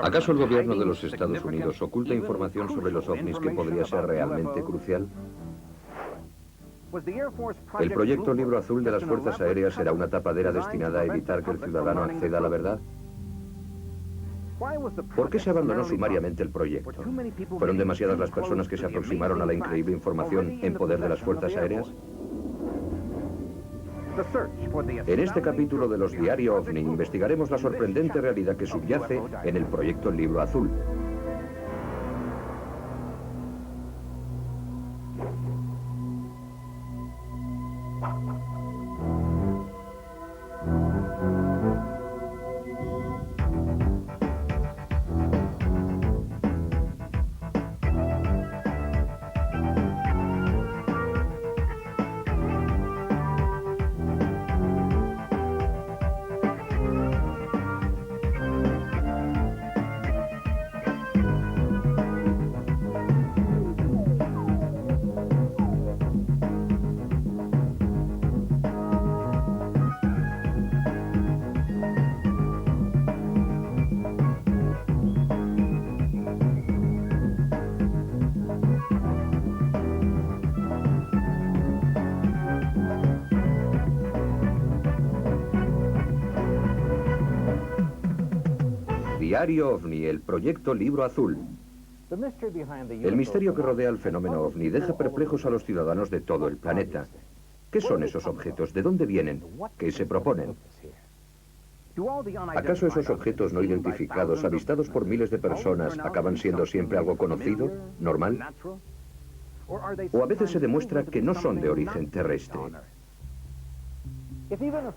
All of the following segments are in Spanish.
¿Acaso el gobierno de los Estados Unidos oculta información sobre los ovnis que podría ser realmente crucial? ¿El proyecto Libro Azul de las Fuerzas Aéreas será una tapadera destinada a evitar que el ciudadano acceda a la verdad? ¿Por qué se abandonó sumariamente el proyecto? ¿Fueron demasiadas las personas que se aproximaron a la increíble información en poder de las Fuerzas Aéreas? En este capítulo de los Diario OVNI investigaremos la sorprendente realidad que subyace en el proyecto Libro Azul. Diario OVNI, el proyecto Libro Azul. El misterio que rodea el fenómeno OVNI deja perplejos a los ciudadanos de todo el planeta. ¿Qué son esos objetos? ¿De dónde vienen? ¿Qué se proponen? ¿Acaso esos objetos no identificados, avistados por miles de personas, acaban siendo siempre algo conocido, normal? ¿O a veces se demuestra que no son de origen terrestre?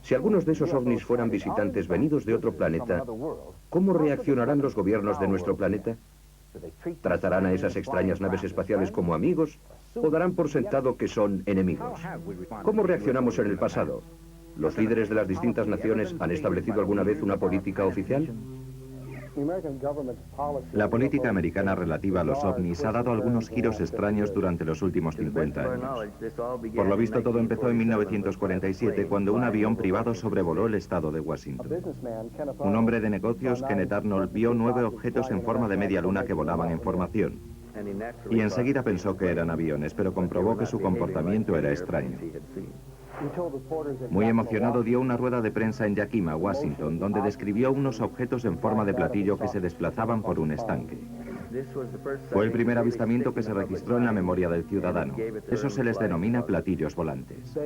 Si algunos de esos ovnis fueran visitantes venidos de otro planeta, ¿cómo reaccionarán los gobiernos de nuestro planeta? ¿Tratarán a esas extrañas naves espaciales como amigos o darán por sentado que son enemigos? ¿Cómo reaccionamos en el pasado? ¿Los líderes de las distintas naciones han establecido alguna vez una política oficial? La política americana relativa a los ovnis ha dado algunos giros extraños durante los últimos 50 años. Por lo visto, todo empezó en 1947, cuando un avión privado sobrevoló el estado de Washington. Un hombre de negocios, Kenneth Arnold, vio 9 objetos en forma de media luna que volaban en formación. Y enseguida pensó que eran aviones, pero comprobó que su comportamiento era extraño. Muy emocionado dio una rueda de prensa en Yakima, Washington, donde describió unos objetos en forma de platillo que se desplazaban por un estanque. Fue el primer avistamiento que se registró en la memoria del ciudadano. Eso se les denomina platillos volantes.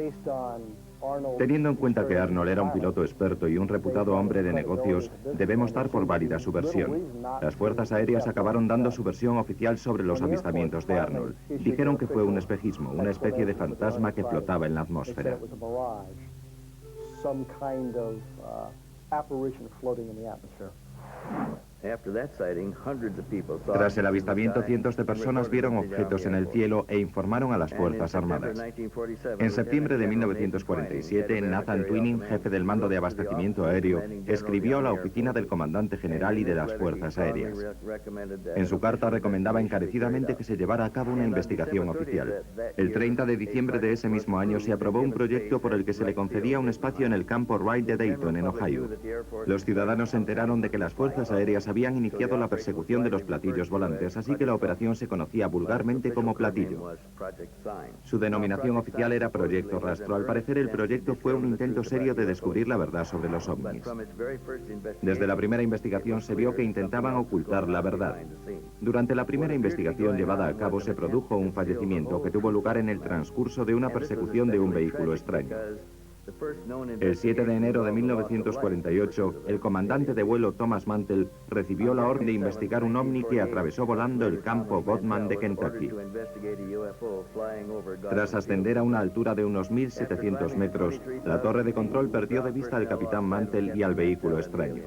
Teniendo en cuenta que Arnold era un piloto experto y un reputado hombre de negocios, debemos dar por válida su versión. Las fuerzas aéreas acabaron dando su versión oficial sobre los avistamientos de Arnold. Dijeron que fue un espejismo, una especie de fantasma que flotaba en la atmósfera. Tras el avistamiento, cientos de personas vieron objetos en el cielo e informaron a las Fuerzas Armadas. En septiembre de 1947, Nathan Twining, jefe del Mando de Abastecimiento Aéreo, escribió a la oficina del Comandante General y de las Fuerzas Aéreas. En su carta recomendaba encarecidamente que se llevara a cabo una investigación oficial. El 30 de diciembre de ese mismo año se aprobó un proyecto por el que se le concedía un espacio en el campo Wright de Dayton, en Ohio. Los ciudadanos se enteraron de que las Fuerzas Aéreas habían iniciado la persecución de los platillos volantes, así que la operación se conocía vulgarmente como platillo. Su denominación oficial era Proyecto Rastro. Al parecer, el proyecto fue un intento serio de descubrir la verdad sobre los ovnis. Desde la primera investigación se vio que intentaban ocultar la verdad. Durante la primera investigación llevada a cabo se produjo un fallecimiento que tuvo lugar en el transcurso de una persecución de un vehículo extraño. El 7 de enero de 1948, el comandante de vuelo Thomas Mantell recibió la orden de investigar un ovni que atravesó volando el campo Godman de Kentucky. Tras ascender a una altura de unos 1.700 metros, la torre de control perdió de vista al capitán Mantell y al vehículo extraño.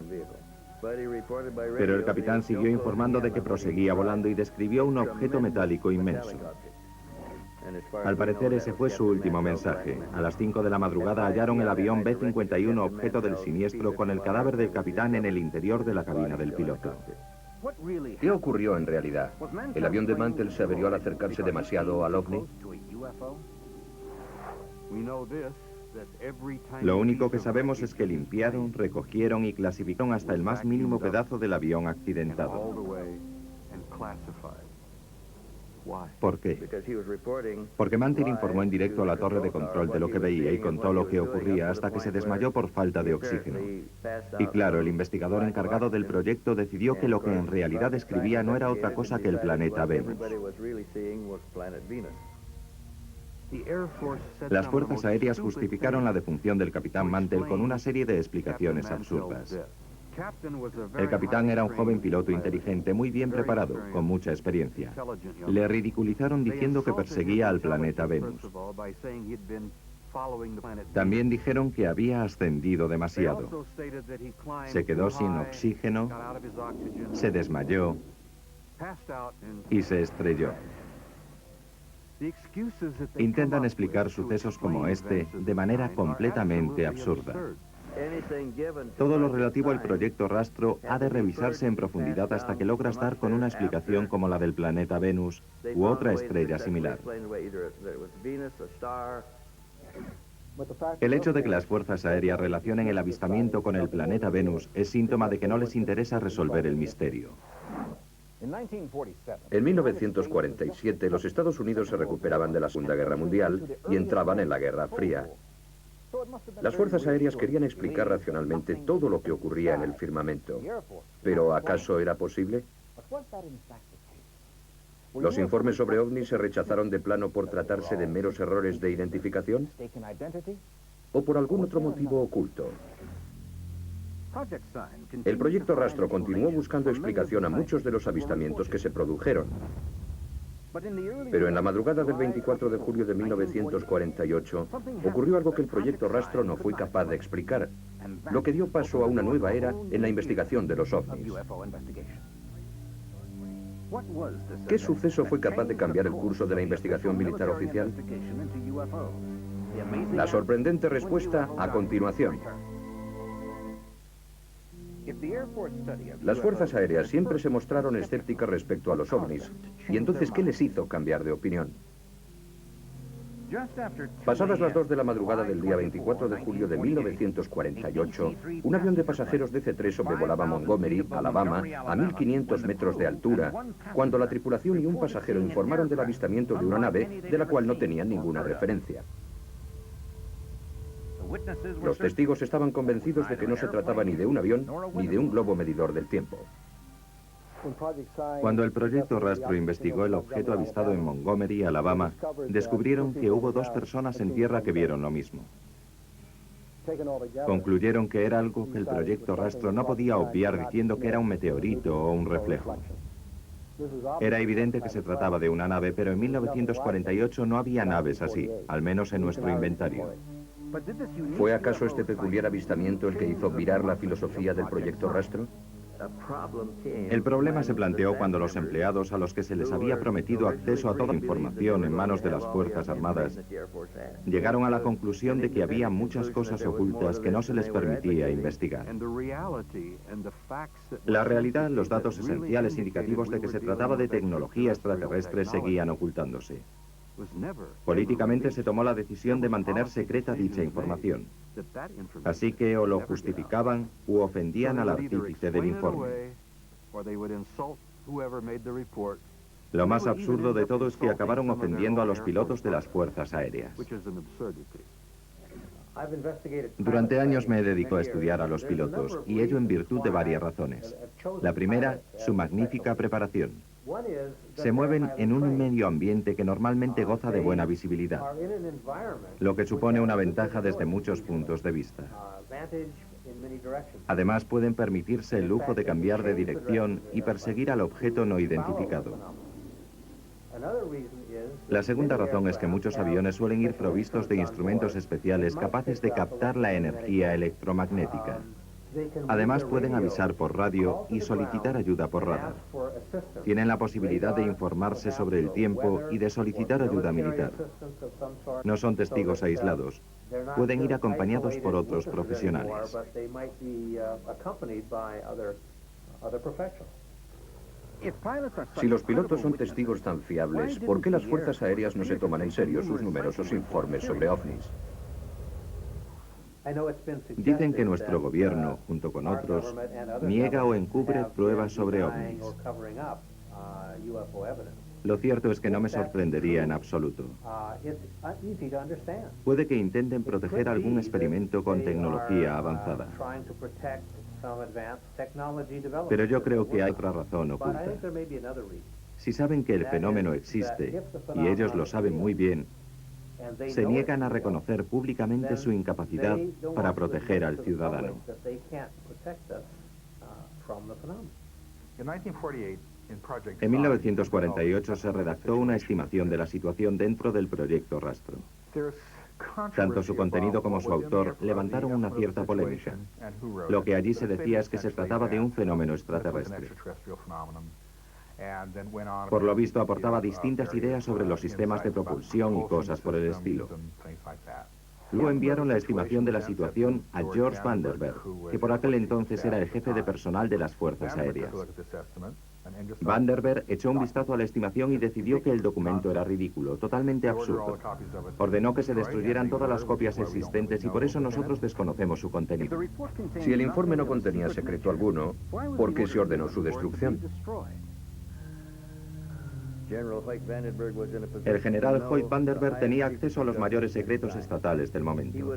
Pero el capitán siguió informando de que proseguía volando y describió un objeto metálico inmenso. Al parecer ese fue su último mensaje. A las 5 de la madrugada hallaron el avión B-51 objeto del siniestro con el cadáver del capitán en el interior de la cabina del piloto. ¿Qué ocurrió en realidad? ¿El avión de Mantell se averió al acercarse demasiado al ovni? Lo único que sabemos es que limpiaron, recogieron y clasificaron hasta el más mínimo pedazo del avión accidentado. ¿Por qué? Porque Mantell informó en directo a la torre de control de lo que veía y contó lo que ocurría hasta que se desmayó por falta de oxígeno. Y claro, el investigador encargado del proyecto decidió que lo que en realidad describía no era otra cosa que el planeta Venus. Las fuerzas aéreas justificaron la defunción del capitán Mantell con una serie de explicaciones absurdas. El capitán era un joven piloto inteligente, muy bien preparado, con mucha experiencia. Le ridiculizaron diciendo que perseguía al planeta Venus. También dijeron que había ascendido demasiado. Se quedó sin oxígeno, se desmayó y se estrelló. Intentan explicar sucesos como este de manera completamente absurda. Todo lo relativo al proyecto Rastro ha de revisarse en profundidad hasta que logras dar con una explicación como la del planeta Venus u otra estrella similar. El hecho de que las fuerzas aéreas relacionen el avistamiento con el planeta Venus es síntoma de que no les interesa resolver el misterio. En 1947, los Estados Unidos se recuperaban de la Segunda Guerra Mundial y entraban en la Guerra Fría. Las fuerzas aéreas querían explicar racionalmente todo lo que ocurría en el firmamento. ¿Pero acaso era posible? ¿Los informes sobre ovnis se rechazaron de plano por tratarse de meros errores de identificación? ¿O por algún otro motivo oculto? El proyecto Rastro continuó buscando explicación a muchos de los avistamientos que se produjeron. Pero en la madrugada del 24 de julio de 1948 ocurrió algo que el proyecto Rastro no fue capaz de explicar, lo que dio paso a una nueva era en la investigación de los ovnis. ¿Qué suceso fue capaz de cambiar el curso de la investigación militar oficial? La sorprendente respuesta a continuación. Las fuerzas aéreas siempre se mostraron escépticas respecto a los ovnis. ¿Y entonces qué les hizo cambiar de opinión? Pasadas las 2 de la madrugada del día 24 de julio de 1948, un avión de pasajeros DC-3 sobrevolaba Montgomery, Alabama, a 1.500 metros de altura, cuando la tripulación y un pasajero informaron del avistamiento de una nave de la cual no tenían ninguna referencia. Los testigos estaban convencidos de que no se trataba ni de un avión ni de un globo medidor del tiempo. Cuando el proyecto Rastro investigó el objeto avistado en Montgomery, Alabama, descubrieron que hubo 2 personas en tierra que vieron lo mismo. Concluyeron que era algo que el proyecto Rastro no podía obviar diciendo que era un meteorito o un reflejo. Era evidente que se trataba de una nave, pero en 1948 no había naves así, al menos en nuestro inventario. ¿Fue acaso este peculiar avistamiento el que hizo virar la filosofía del proyecto Rastro? El problema se planteó cuando los empleados a los que se les había prometido acceso a toda información en manos de las Fuerzas Armadas llegaron a la conclusión de que había muchas cosas ocultas que no se les permitía investigar. La realidad, los datos esenciales indicativos de que se trataba de tecnología extraterrestre seguían ocultándose. Políticamente se tomó la decisión de mantener secreta dicha información. Así que o lo justificaban u ofendían al artífice del informe. Lo más absurdo de todo es que acabaron ofendiendo a los pilotos de las fuerzas aéreas. Durante años me dedico a estudiar a los pilotos, y ello en virtud de varias razones. La primera, su magnífica preparación. Se mueven en un medio ambiente que normalmente goza de buena visibilidad, lo que supone una ventaja desde muchos puntos de vista. Además, pueden permitirse el lujo de cambiar de dirección y perseguir al objeto no identificado. La segunda razón es que muchos aviones suelen ir provistos de instrumentos especiales capaces de captar la energía electromagnética. Además, pueden avisar por radio y solicitar ayuda por radar. Tienen la posibilidad de informarse sobre el tiempo y de solicitar ayuda militar. No son testigos aislados. Pueden ir acompañados por otros profesionales. Si los pilotos son testigos tan fiables, ¿por qué las fuerzas aéreas no se toman en serio sus numerosos informes sobre ovnis? Dicen que nuestro gobierno, junto con otros, niega o encubre pruebas sobre ovnis. Lo cierto es que no me sorprendería en absoluto. Puede que intenten proteger algún experimento con tecnología avanzada. Pero yo creo que hay otra razón oculta. Si saben que el fenómeno existe, y ellos lo saben muy bien, se niegan a reconocer públicamente su incapacidad para proteger al ciudadano. En 1948 se redactó una estimación de la situación dentro del proyecto Rastro. Tanto su contenido como su autor levantaron una cierta polémica. Lo que allí se decía es que se trataba de un fenómeno extraterrestre. Por lo visto aportaba distintas ideas sobre los sistemas de propulsión y cosas por el estilo. Luego enviaron la estimación de la situación a George Vandenberg, que por aquel entonces era el jefe de personal de las Fuerzas Aéreas. Vandenberg echó un vistazo a la estimación y decidió que el documento era ridículo, totalmente absurdo. Ordenó que se destruyeran todas las copias existentes y por eso nosotros desconocemos su contenido. Si el informe no contenía secreto alguno, ¿por qué se ordenó su destrucción? El general Hoyt Vandenberg tenía acceso a los mayores secretos estatales del momento.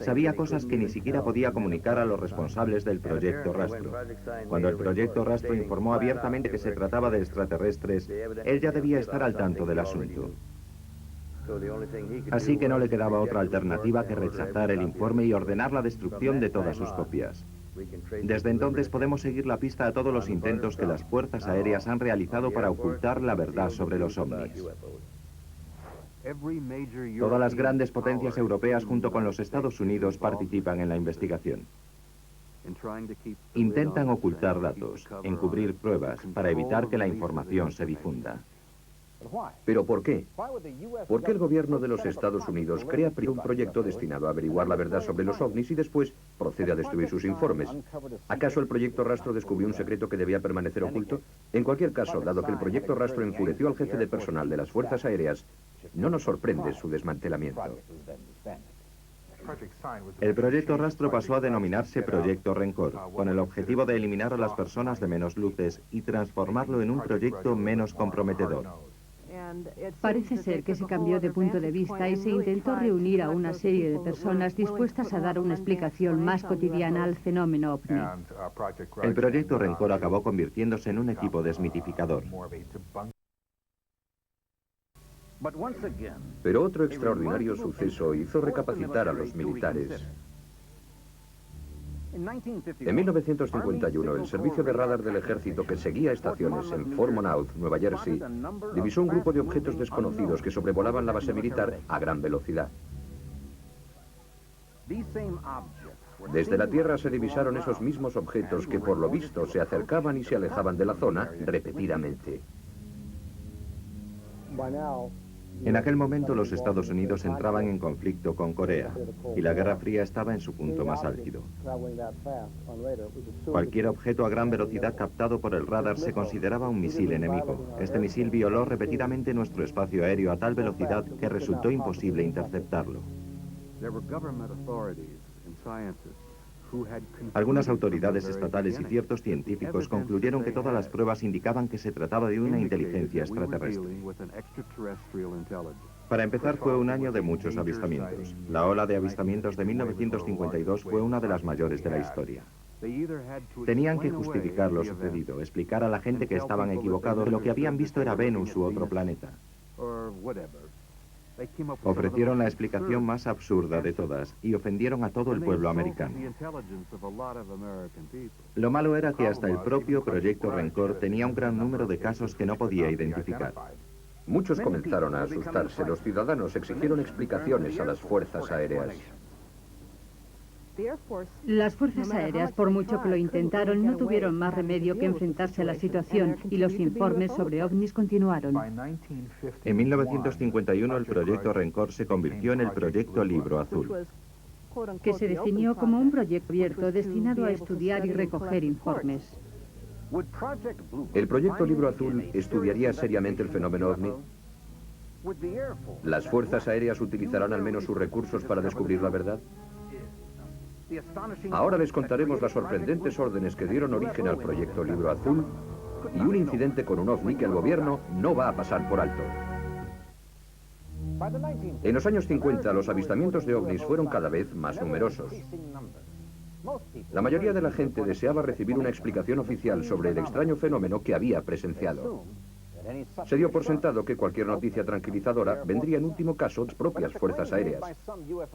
Sabía cosas que ni siquiera podía comunicar a los responsables del proyecto Rastro. Cuando el proyecto Rastro informó abiertamente que se trataba de extraterrestres, él ya debía estar al tanto del asunto. Así que no le quedaba otra alternativa que rechazar el informe y ordenar la destrucción de todas sus copias. Desde entonces podemos seguir la pista a todos los intentos que las fuerzas aéreas han realizado para ocultar la verdad sobre los ovnis. Todas las grandes potencias europeas junto con los Estados Unidos participan en la investigación. Intentan ocultar datos, encubrir pruebas para evitar que la información se difunda. ¿Pero por qué? ¿Por qué el gobierno de los Estados Unidos crea primero un proyecto destinado a averiguar la verdad sobre los ovnis y después procede a destruir sus informes? ¿Acaso el proyecto Rastro descubrió un secreto que debía permanecer oculto? En cualquier caso, dado que el proyecto Rastro enfureció al jefe de personal de las Fuerzas Aéreas, no nos sorprende su desmantelamiento. El proyecto Rastro pasó a denominarse Proyecto Rencor, con el objetivo de eliminar a las personas de menos luces y transformarlo en un proyecto menos comprometedor. Parece ser que se cambió de punto de vista y se intentó reunir a una serie de personas dispuestas a dar una explicación más cotidiana al fenómeno ovni. El proyecto Rencor acabó convirtiéndose en un equipo desmitificador. Pero otro extraordinario suceso hizo recapacitar a los militares. En 1951, el servicio de radar del ejército que seguía estaciones en Fort Monmouth, Nueva Jersey, divisó un grupo de objetos desconocidos que sobrevolaban la base militar a gran velocidad. Desde la Tierra se divisaron esos mismos objetos que por lo visto se acercaban y se alejaban de la zona repetidamente. En aquel momento los Estados Unidos entraban en conflicto con Corea y la Guerra Fría estaba en su punto más álgido. Cualquier objeto a gran velocidad captado por el radar se consideraba un misil enemigo. Este misil violó repetidamente nuestro espacio aéreo a tal velocidad que resultó imposible interceptarlo. Algunas autoridades estatales y ciertos científicos concluyeron que todas las pruebas indicaban que se trataba de una inteligencia extraterrestre. Para empezar, fue un año de muchos avistamientos. La ola de avistamientos de 1952 fue una de las mayores de la historia. Tenían que justificar lo sucedido, explicar a la gente que estaban equivocados que lo que habían visto era Venus u otro planeta. Ofrecieron la explicación más absurda de todas y ofendieron a todo el pueblo americano. Lo malo era que hasta el propio Proyecto Rencor tenía un gran número de casos que no podía identificar. Muchos comenzaron a asustarse. Los ciudadanos exigieron explicaciones a las fuerzas aéreas. Las fuerzas aéreas, por mucho que lo intentaron, no tuvieron más remedio que enfrentarse a la situación y los informes sobre ovnis continuaron. En 1951 el proyecto Rencor se convirtió en el proyecto Libro Azul, que se definió como un proyecto abierto destinado a estudiar y recoger informes. ¿El proyecto Libro Azul estudiaría seriamente el fenómeno ovni? ¿Las fuerzas aéreas utilizarán al menos sus recursos para descubrir la verdad? Ahora les contaremos las sorprendentes órdenes que dieron origen al proyecto Libro Azul y un incidente con un ovni que el gobierno no va a pasar por alto. En los años 50, los avistamientos de ovnis fueron cada vez más numerosos. La mayoría de la gente deseaba recibir una explicación oficial sobre el extraño fenómeno que había presenciado. Se dio por sentado que cualquier noticia tranquilizadora vendría en último caso de las propias fuerzas aéreas.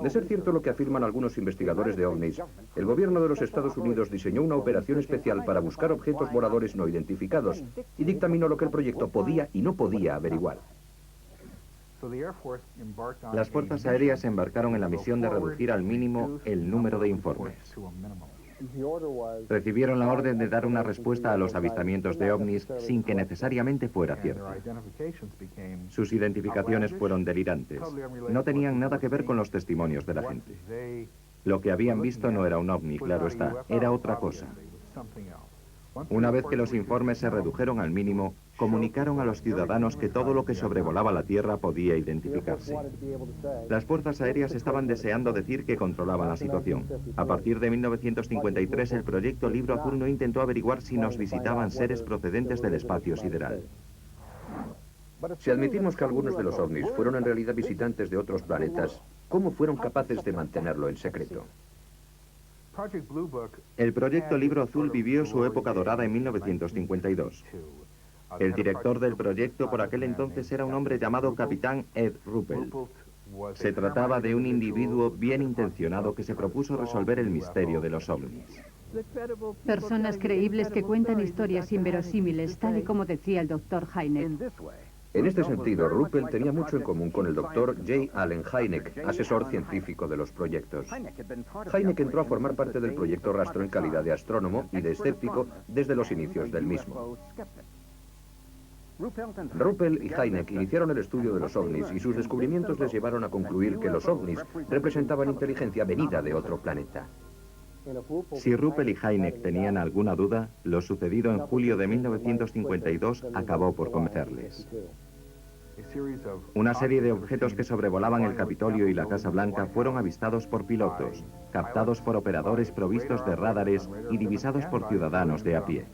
De ser cierto lo que afirman algunos investigadores de ovnis, el gobierno de los Estados Unidos diseñó una operación especial para buscar objetos voladores no identificados y dictaminó lo que el proyecto podía y no podía averiguar. Las fuerzas aéreas se embarcaron en la misión de reducir al mínimo el número de informes. Recibieron la orden de dar una respuesta a los avistamientos de ovnis sin que necesariamente fuera cierta. Sus identificaciones fueron delirantes. No tenían nada que ver con los testimonios de la gente. Lo que habían visto no era un ovni, claro está, era otra cosa. Una vez que los informes se redujeron al mínimo, comunicaron a los ciudadanos que todo lo que sobrevolaba la Tierra podía identificarse. Las fuerzas aéreas estaban deseando decir que controlaban la situación. A partir de 1953, el proyecto Libro Azul no intentó averiguar si nos visitaban seres procedentes del espacio sideral. Si admitimos que algunos de los ovnis fueron en realidad visitantes de otros planetas, ¿cómo fueron capaces de mantenerlo en secreto? El proyecto Libro Azul vivió su época dorada en 1952. El director del proyecto por aquel entonces era un hombre llamado Capitán Ed Ruppel. Se trataba de un individuo bien intencionado que se propuso resolver el misterio de los ovnis. Personas creíbles que cuentan historias inverosímiles, tal y como decía el Dr. Hynek. En este sentido, Ruppel tenía mucho en común con el Dr. J. Allen Hynek, asesor científico de los proyectos. Hynek entró a formar parte del proyecto Rastro en calidad de astrónomo y de escéptico desde los inicios del mismo. Ruppel y Hynek iniciaron el estudio de los ovnis y sus descubrimientos les llevaron a concluir que los ovnis representaban inteligencia venida de otro planeta. Si Ruppel y Hynek tenían alguna duda, lo sucedido en julio de 1952 acabó por convencerles. Una serie de objetos que sobrevolaban el Capitolio y la Casa Blanca fueron avistados por pilotos, captados por operadores provistos de radares y divisados por ciudadanos de a pie.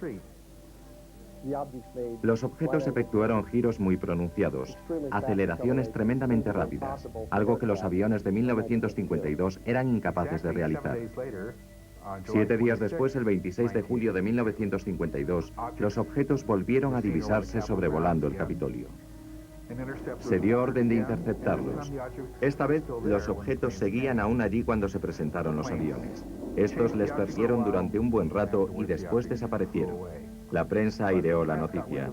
Los objetos efectuaron giros muy pronunciados, aceleraciones tremendamente rápidas, algo que los aviones de 1952 eran incapaces de realizar. 7 días después, el 26 de julio de 1952, los objetos volvieron a divisarse sobrevolando el Capitolio. Se dio orden de interceptarlos. Esta vez, los objetos seguían aún allí cuando se presentaron los aviones. Estos les persiguieron durante un buen rato y después desaparecieron. La prensa aireó la noticia.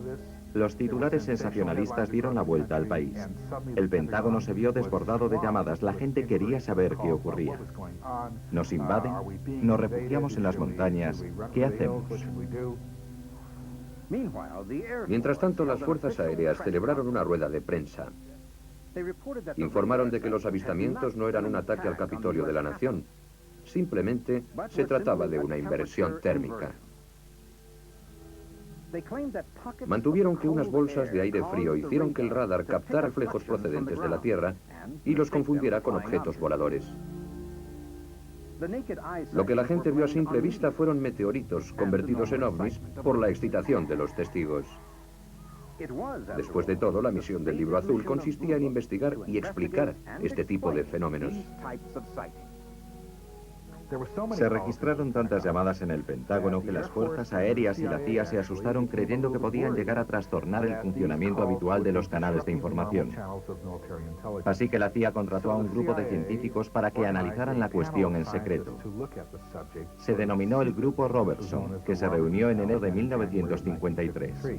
Los titulares sensacionalistas dieron la vuelta al país. El Pentágono se vio desbordado de llamadas. La gente quería saber qué ocurría. ¿Nos invaden? ¿Nos refugiamos en las montañas? ¿Qué hacemos? Mientras tanto, las fuerzas aéreas celebraron una rueda de prensa. Informaron de que los avistamientos no eran un ataque al Capitolio de la Nación. Simplemente se trataba de una inversión térmica. Mantuvieron que unas bolsas de aire frío hicieron que el radar captara reflejos procedentes de la Tierra y los confundiera con objetos voladores. Lo que la gente vio a simple vista fueron meteoritos convertidos en ovnis por la excitación de los testigos. Después de todo, la misión del Libro Azul consistía en investigar y explicar este tipo de fenómenos. Se registraron tantas llamadas en el Pentágono que las fuerzas aéreas y la CIA se asustaron creyendo que podían llegar a trastornar el funcionamiento habitual de los canales de información. Así que la CIA contrató a un grupo de científicos para que analizaran la cuestión en secreto. Se denominó el Grupo Robertson, que se reunió en enero de 1953.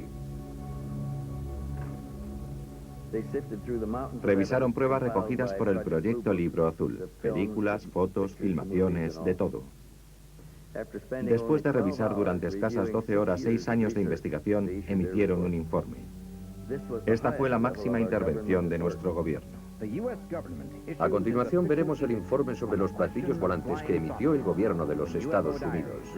Revisaron pruebas recogidas por el proyecto Libro Azul, películas, fotos, filmaciones, de todo. Después de revisar durante escasas 12 horas 6 años de investigación, emitieron un informe. Esta fue la máxima intervención de nuestro gobierno. A continuación veremos el informe sobre los platillos volantes que emitió el gobierno de los Estados Unidos.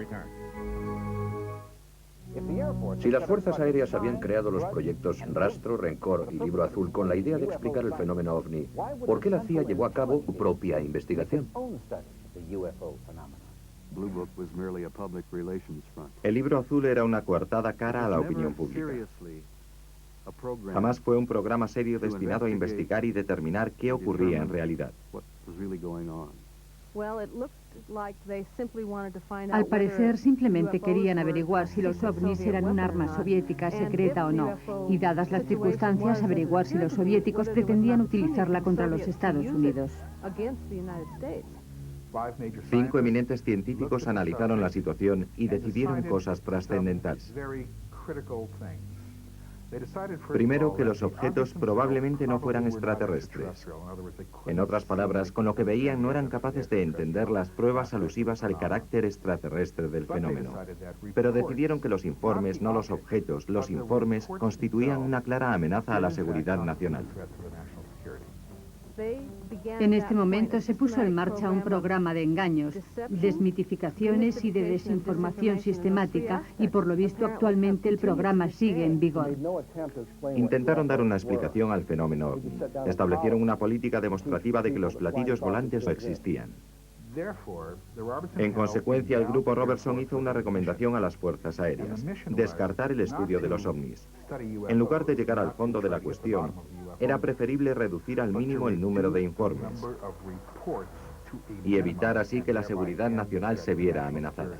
Si las fuerzas aéreas habían creado los proyectos Rastro, Rencor y Libro Azul con la idea de explicar el fenómeno ovni, ¿por qué la CIA llevó a cabo su propia investigación? El libro azul era una coartada cara a la opinión pública. Jamás fue un programa serio destinado a investigar y determinar qué ocurría en realidad. Al parecer, simplemente querían averiguar si los ovnis eran un arma soviética secreta o no, y dadas las circunstancias, averiguar si los soviéticos pretendían utilizarla contra los Estados Unidos. 5 eminentes científicos analizaron la situación y decidieron cosas trascendentales. Primero, que los objetos probablemente no fueran extraterrestres. En otras palabras, con lo que veían no eran capaces de entender las pruebas alusivas al carácter extraterrestre del fenómeno. Pero decidieron que los informes, no los objetos, los informes constituían una clara amenaza a la seguridad nacional. En este momento se puso en marcha un programa de engaños, desmitificaciones y de desinformación sistemática, y por lo visto actualmente el programa sigue en vigor. Intentaron dar una explicación al fenómeno ovni. Establecieron una política demostrativa de que los platillos volantes no existían. En consecuencia, el grupo Robertson hizo una recomendación a las fuerzas aéreas: descartar el estudio de los ovnis. En lugar de llegar al fondo de la cuestión, era preferible reducir al mínimo el número de informes y evitar así que la seguridad nacional se viera amenazada.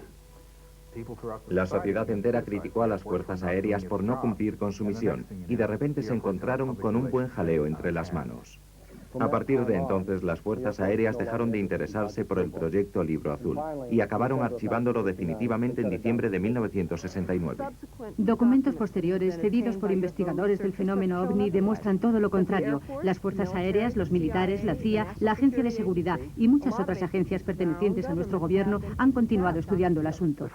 La sociedad entera criticó a las fuerzas aéreas por no cumplir con su misión, y de repente se encontraron con un buen jaleo entre las manos. A partir de entonces, las fuerzas aéreas dejaron de interesarse por el proyecto Libro Azul y acabaron archivándolo definitivamente en diciembre de 1969. Documentos posteriores cedidos por investigadores del fenómeno ovni demuestran todo lo contrario. Las fuerzas aéreas, los militares, la CIA, la Agencia de Seguridad y muchas otras agencias pertenecientes a nuestro gobierno han continuado estudiando el asunto.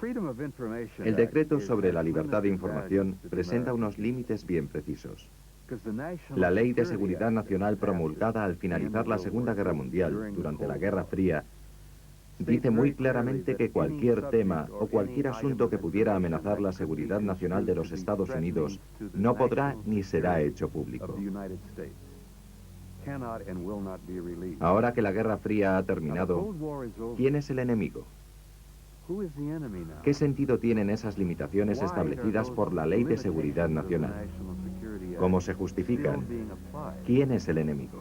El decreto sobre la libertad de información presenta unos límites bien precisos. La Ley de Seguridad Nacional promulgada al finalizar la Segunda Guerra Mundial, durante la Guerra Fría, dice muy claramente que cualquier tema o cualquier asunto que pudiera amenazar la seguridad nacional de los Estados Unidos no podrá ni será hecho público. Ahora que la Guerra Fría ha terminado, ¿quién es el enemigo? ¿Qué sentido tienen esas limitaciones establecidas por la Ley de Seguridad Nacional? ¿Cómo se justifican? ¿Quién es el enemigo?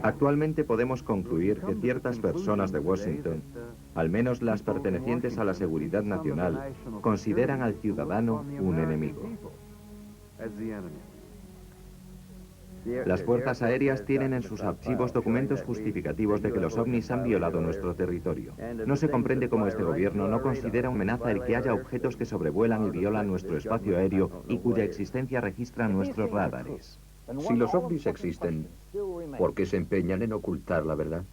Actualmente podemos concluir que ciertas personas de Washington, al menos las pertenecientes a la seguridad nacional, consideran al ciudadano un enemigo. Las fuerzas aéreas tienen en sus archivos documentos justificativos de que los ovnis han violado nuestro territorio. No se comprende cómo este gobierno no considera amenaza el que haya objetos que sobrevuelan y violan nuestro espacio aéreo y cuya existencia registran nuestros radares. Si los ovnis existen, ¿por qué se empeñan en ocultar la verdad?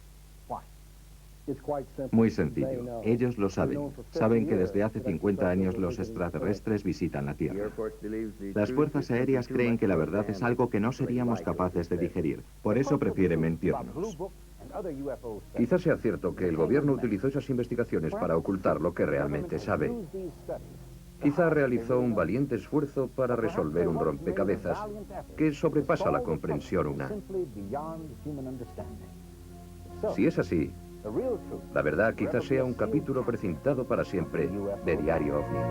Muy sencillo. Ellos lo saben. Saben que desde hace 50 años los extraterrestres visitan la Tierra. Las fuerzas aéreas creen que la verdad es algo que no seríamos capaces de digerir. Por eso prefieren mentirnos. Quizás sea cierto que el gobierno utilizó esas investigaciones para ocultar lo que realmente sabe. Quizá realizó un valiente esfuerzo para resolver un rompecabezas que sobrepasa la comprensión humana. Si es así, la verdad quizás sea un capítulo precintado para siempre de Diario OVNI.